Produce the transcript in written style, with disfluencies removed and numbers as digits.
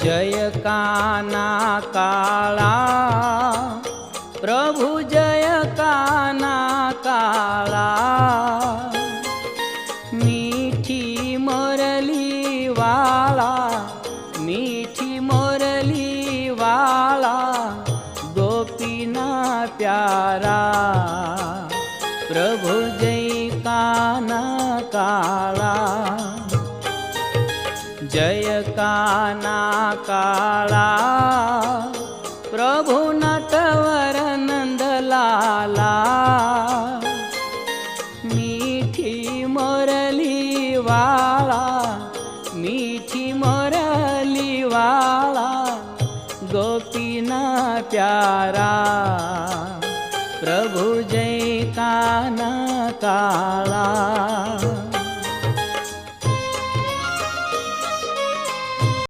जय काना काळा प्रभु जय काना काळा मीठी मोरली वाला मीठी मोरली वाला गोपीना प्यारा प्रभु जय काना काळा जय काना काळा प्रभु नटवर नंदलाला मीठी मोरली वाला मीठी मोरली वाला गोपीना प्यारा